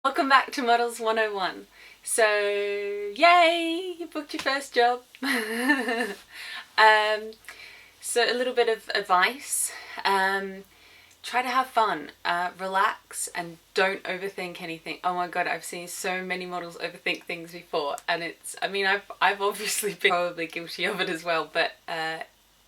Welcome back to Models 101. So, yay! You booked your first job. So a little bit of advice. Try to have fun, relax, and don't overthink anything. Oh my god, I've seen so many models overthink things before, and I've obviously been probably guilty of it as well, but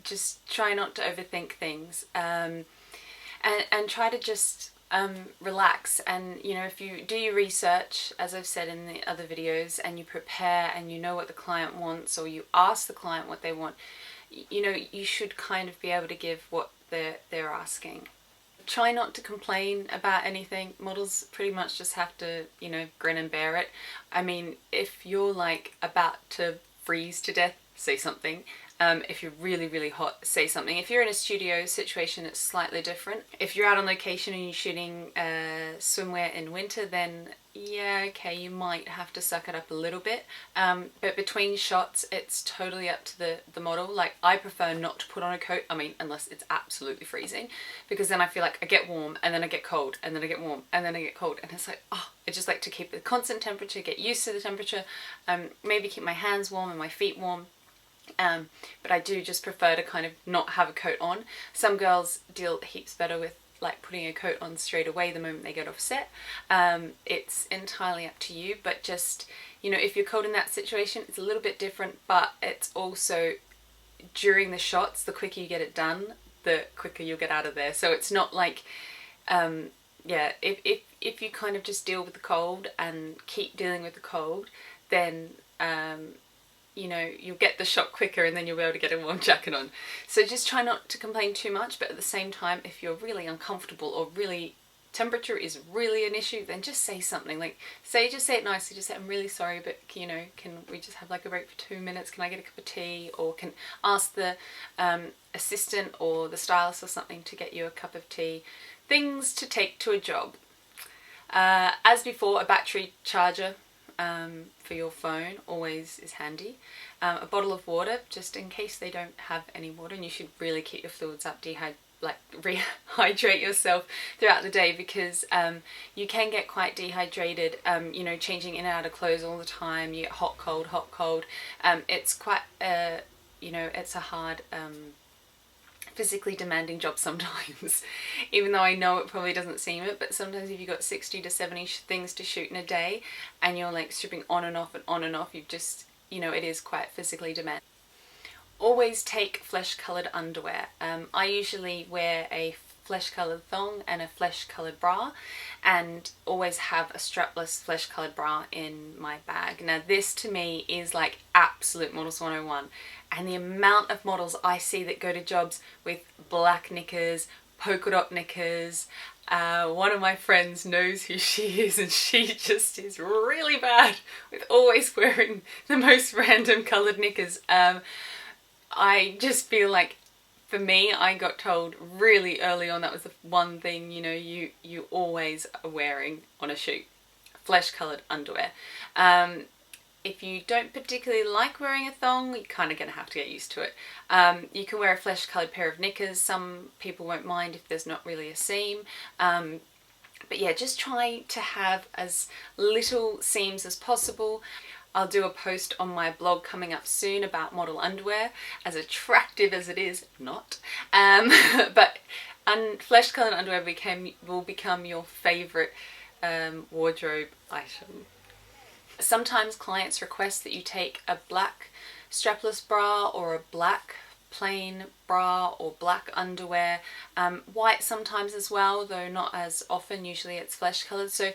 just try not to overthink things, and try to just relax. And if you do your research, as I've said in the other videos, and you prepare and you know what the client wants, or you ask the client what they want, you should kind of be able to give what they're asking. Try not to complain about anything. Models pretty much just have to, grin and bear it. I mean, if you're like about to freeze to death, say something. If you're really, really hot, say something. If you're in a studio situation, it's slightly different. If you're out on location and you're shooting swimwear in winter, then yeah, okay, you might have to suck it up a little bit. But between shots, it's totally up to the model. Like, I prefer not to put on a coat, unless it's absolutely freezing, because then I feel like I get warm and then I get cold and then I get warm and then I get cold, and it's like, oh, I just like to keep the constant temperature, get used to the temperature, maybe keep my hands warm and my feet warm. But I do just prefer to kind of not have a coat on. Some girls deal heaps better with like putting a coat on straight away the moment they get off set. It's entirely up to you, but just, if you're cold in that situation, it's a little bit different, but it's also during the shots, the quicker you get it done, the quicker you'll get out of there. So it's not like, yeah, if you kind of just deal with the cold and keep dealing with the cold, then you'll get the shot quicker, and then you'll be able to get a warm jacket on. So just try not to complain too much, but at the same time, if you're really uncomfortable or really temperature is really an issue, then just say something. Like, just say it nicely. Just say, I'm really sorry, but can we just have like a break for 2 minutes? Can I get a cup of tea? Or can ask the assistant or the stylist or something to get you a cup of tea. Things to take to a job. As before, a battery charger for your phone always is handy. A bottle of water, just in case they don't have any water, and you should really keep your fluids up, rehydrate yourself throughout the day, because you can get quite dehydrated, changing in and out of clothes all the time. You get hot, cold, hot, cold. It's quite, it's a hard, physically demanding job sometimes, even though I know it probably doesn't seem it, but sometimes if you've got 60 to 70 things to shoot in a day and you're like stripping on and off and on and off, you've just, it is quite physically demanding. Always take flesh coloured underwear. I usually wear a flesh coloured thong and a flesh coloured bra, and always have a strapless flesh coloured bra in my bag. Now this to me is like absolute Models 101, and the amount of models I see that go to jobs with black knickers, polka dot knickers. One of my friends knows who she is, and she just is really bad with always wearing the most random coloured knickers. I just feel like, for me, I got told really early on that was the one thing, you always are wearing on a shoot. Flesh coloured underwear. If you don't particularly like wearing a thong, you're kind of going to have to get used to it. You can wear a flesh coloured pair of knickers. Some people won't mind if there's not really a seam. But yeah, just try to have as little seams as possible. I'll do a post on my blog coming up soon about model underwear, as attractive as it is, not. But flesh coloured underwear will become your favourite wardrobe item. Sometimes clients request that you take a black strapless bra or a black plain bra or black underwear. White sometimes as well, though not as often. Usually it's flesh coloured. So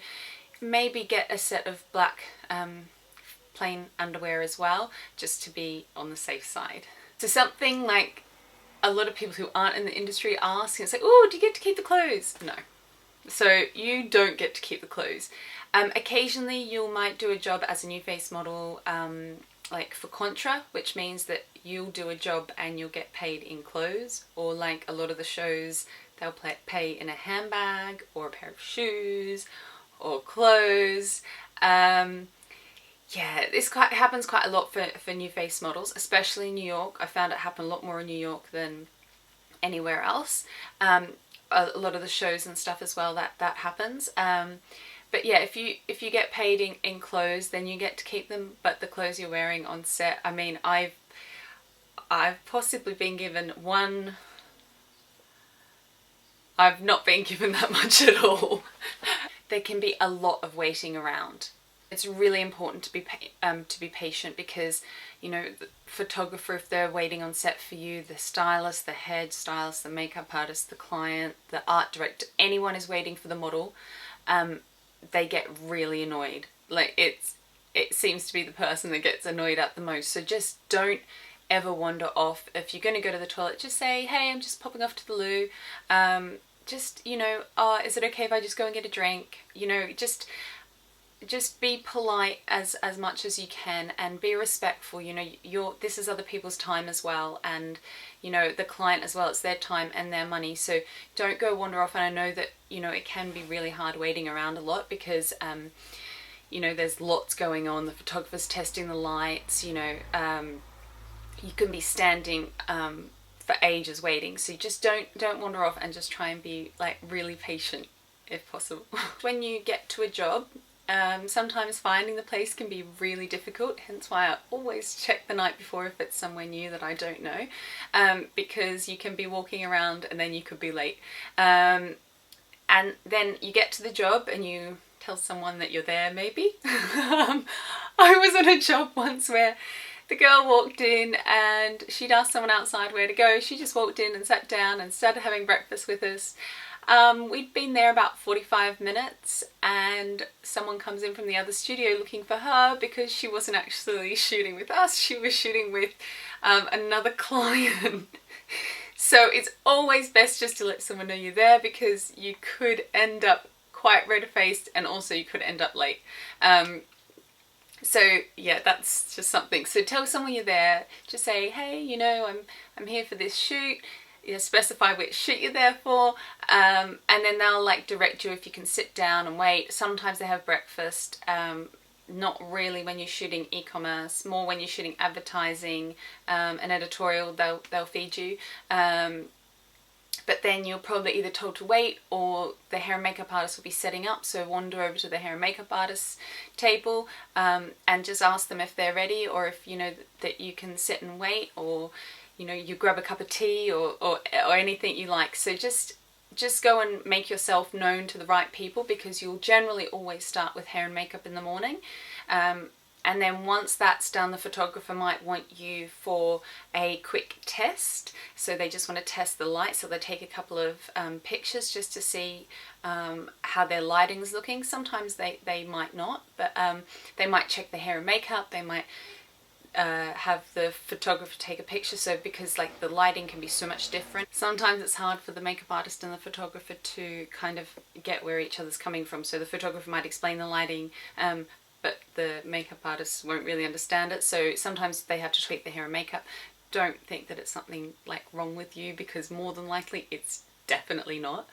maybe get a set of black plain underwear as well, just to be on the safe side. So something like a lot of people who aren't in the industry ask, and say, oh, do you get to keep the clothes? No. So you don't get to keep the clothes. Occasionally you might do a job as a new face model, like for contra, which means that you'll do a job and you'll get paid in clothes, or like a lot of the shows, they'll pay in a handbag or a pair of shoes or clothes. Yeah, this happens quite a lot for new face models, especially in New York. I found it happen a lot more in New York than anywhere else. A lot of the shows and stuff as well, that happens. But yeah, if you get paid in clothes, then you get to keep them, but the clothes you're wearing on set, I mean, I've possibly been given one. I've not been given that much at all. There can be a lot of waiting around. It's really important to be patient, because, you know, the photographer, if they're waiting on set for you, the stylist, the head stylist, the makeup artist, the client, the art director, anyone is waiting for the model, they get really annoyed. Like, it seems to be the person that gets annoyed at the most. So just don't ever wander off. If you're going to go to the toilet, just say, hey, I'm just popping off to the loo. Just, you know, is it okay if I just go and get a drink? You know, just be polite as much as you can, and be respectful. You know, this is other people's time as well, and, you know, the client as well, it's their time and their money. So don't go wander off. And I know that, you know, it can be really hard waiting around a lot, because you know, there's lots going on. The photographer's testing the lights, you know, you can be standing for ages waiting. So you just don't wander off, and just try and be like really patient if possible. When you get to a job, sometimes finding the place can be really difficult, hence why I always check the night before if it's somewhere new that I don't know, because you can be walking around and then you could be late, and then you get to the job and you tell someone that you're there, maybe. I was on a job once where the girl walked in and she'd asked someone outside where to go. She just walked in and sat down and started having breakfast with us. We'd been there about 45 minutes, and someone comes in from the other studio looking for her, because she wasn't actually shooting with us, she was shooting with another client. So it's always best just to let someone know you're there, because you could end up quite red-faced, and also you could end up late. So yeah, that's just something. So tell someone you're there, just say, hey, you know, I'm here for this shoot. You know, specify which shoot you're there for, and then they'll like direct you if you can sit down and wait. Sometimes they have breakfast, not really when you're shooting e-commerce, more when you're shooting advertising, and editorial, they'll feed you. But then you're probably either told to wait, or the hair and makeup artist will be setting up. So wander over to the hair and makeup artist's table, and just ask them if they're ready, or if you know that you can sit and wait, or you know, you grab a cup of tea, or anything you like. So just go and make yourself known to the right people, because you'll generally always start with hair and makeup in the morning. And then once that's done, the photographer might want you for a quick test. So they just want to test the light. So they take a couple of pictures just to see how their lighting's looking. Sometimes they might not, but they might check the hair and makeup. They might have the photographer take a picture, so because like the lighting can be so much different, sometimes it's hard for the makeup artist and the photographer to kind of get where each other's coming from. So the photographer might explain the lighting, but the makeup artist won't really understand it, so sometimes they have to tweak the hair and makeup. Don't think that it's something like wrong with you, because more than likely it's definitely not.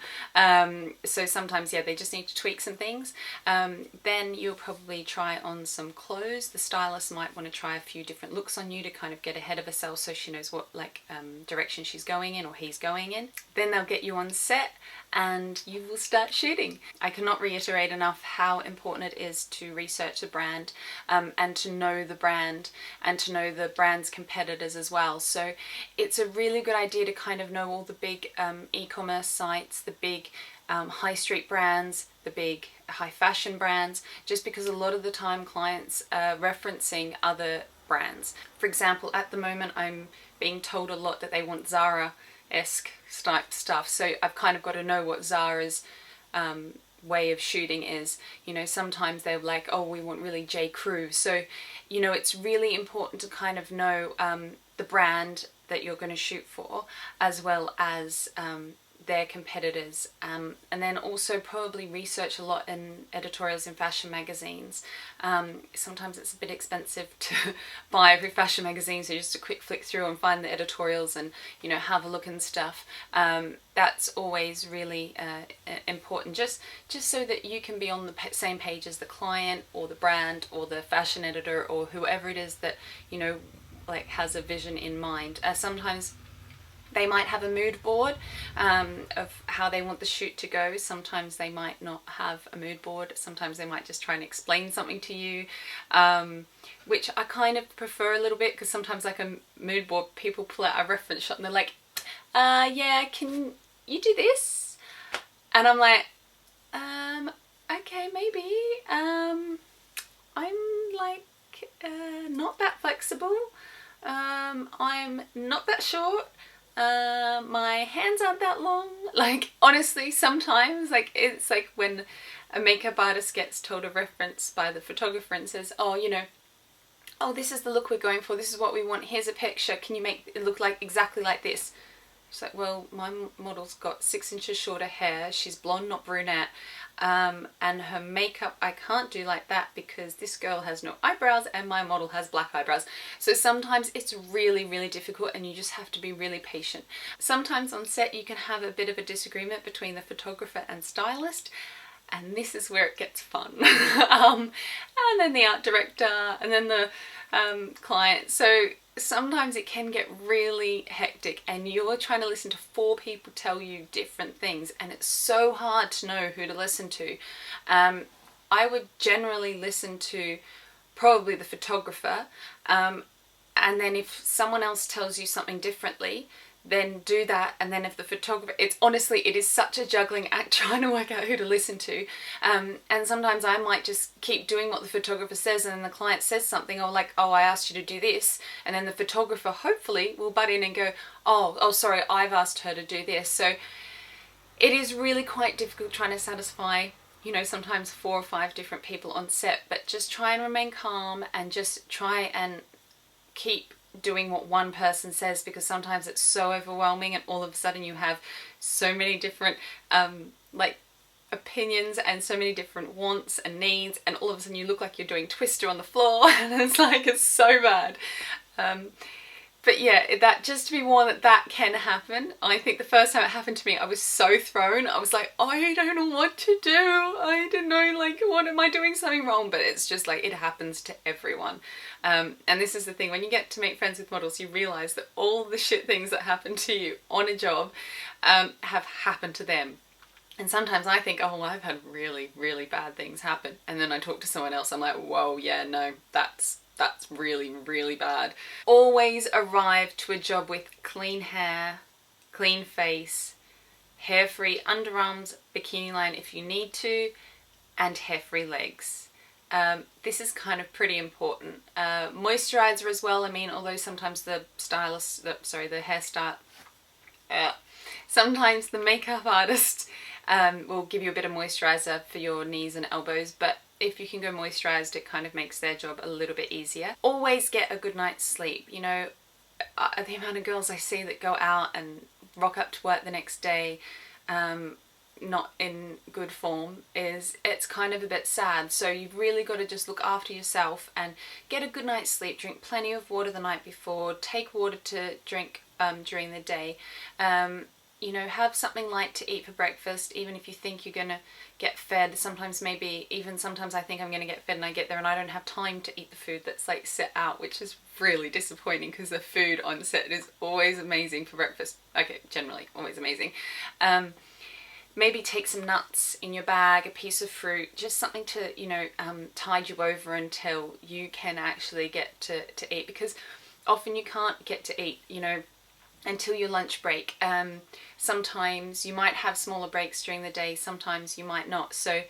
So sometimes, yeah, they just need to tweak some things. Then you'll probably try on some clothes. The stylist might want to try a few different looks on you to kind of get ahead of herself, so she knows what like direction she's going in, or he's going in. Then they'll get you on set and you will start shooting. I cannot reiterate enough how important it is to research a brand, and to know the brand, and to know the brand's competitors as well. So it's a really good idea to kind of know all the big e-commerce sites, the big high street brands, the big high fashion brands, just because a lot of the time clients are referencing other brands. For example, at the moment I'm being told a lot that they want Zara-esque type stuff, so I've kind of got to know what Zara's way of shooting is. You know, sometimes they're like, oh, we want really J. Crew. So, you know, it's really important to kind of know the brand that you're going to shoot for, as well as their competitors, and then also probably research a lot in editorials in fashion magazines. Sometimes it's a bit expensive to buy every fashion magazine, so just a quick flick through and find the editorials and, you know, have a look and stuff. That's always really important, just so that you can be on the same page as the client or the brand or the fashion editor or whoever it is that, you know, like has a vision in mind. Sometimes They might have a mood board of how they want the shoot to go. Sometimes they might not have a mood board. Sometimes they might just try and explain something to you, which I kind of prefer a little bit, because sometimes like a mood board, people pull out a reference shot and they're like, yeah, can you do this? And I'm like, okay, maybe. I'm like not that flexible. I'm not that short. My hands aren't that long. Like, honestly, sometimes, like, it's like when a makeup artist gets told a reference by the photographer and says, oh, you know, oh, this is the look we're going for, this is what we want, here's a picture, can you make it look like exactly like this? It's like, well, my model's got 6 inches shorter hair, she's blonde, not brunette, and her makeup I can't do like that because this girl has no eyebrows and my model has black eyebrows. So sometimes it's really, really difficult, and you just have to be really patient. Sometimes on set you can have a bit of a disagreement between the photographer and stylist, and this is where it gets fun. And then the art director, and then the client. So sometimes it can get really hectic, and you're trying to listen to 4 people tell you different things, and it's so hard to know who to listen to. I would generally listen to probably the photographer, and then if someone else tells you something differently, then do that. And then if the photographer, it's honestly, it is such a juggling act trying to work out who to listen to, and sometimes I might just keep doing what the photographer says, and then the client says something, or like, oh, I asked you to do this, and then the photographer hopefully will butt in and go, oh sorry, I've asked her to do this. So it is really quite difficult trying to satisfy, you know, sometimes 4 or 5 different people on set, but just try and remain calm and just try and keep doing what one person says, because sometimes it's so overwhelming and all of a sudden you have so many different like opinions and so many different wants and needs, and all of a sudden you look like you're doing Twister on the floor and it's like, it's so bad. But yeah, that, just to be warned that can happen. I think the first time it happened to me, I was so thrown. I was like, I don't know what to do. I don't know, like, what am I doing something wrong? But it's just like, it happens to everyone. And this is the thing, when you get to make friends with models, you realise that all the shit things that happen to you on a job have happened to them. And sometimes I think, oh, well, I've had really, really bad things happen. And then I talk to someone else, I'm like, whoa, yeah, no, that's really, really bad. Always arrive to a job with clean hair, clean face, hair-free underarms, bikini line if you need to, and hair-free legs. This is kind of pretty important. Moisturizer as well. I mean, although sometimes the stylist, the hairstyle, sometimes the makeup artist will give you a bit of moisturizer for your knees and elbows, but if you can go moisturized, it kind of makes their job a little bit easier. Always get a good night's sleep. You know, the amount of girls I see that go out and rock up to work the next day not in good form, it's kind of a bit sad. So you've really got to just look after yourself and get a good night's sleep. Drink plenty of water the night before. Take water to drink during the day. You know, have something light to eat for breakfast, even if you think you're gonna get fed. Sometimes I think I'm gonna get fed and I get there and I don't have time to eat the food that's like set out, which is really disappointing because the food on set is always amazing for breakfast. Okay, generally always amazing. Maybe take some nuts in your bag, a piece of fruit, just something to, you know, tide you over until you can actually get to eat, because often you can't get to eat, you know, until your lunch break. Sometimes you might have smaller breaks during the day, sometimes you might not. So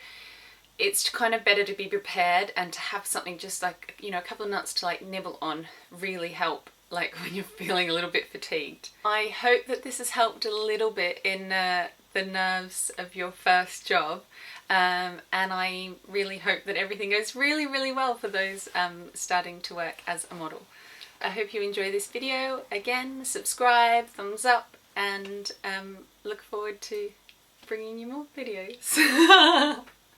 it's kind of better to be prepared and to have something just like, you know, a couple of nuts to like nibble on really help, like when you're feeling a little bit fatigued. I hope that this has helped a little bit in the nerves of your first job, and I really hope that everything goes really, really well for those starting to work as a model. I hope you enjoy this video. Again, subscribe, thumbs up, and look forward to bringing you more videos.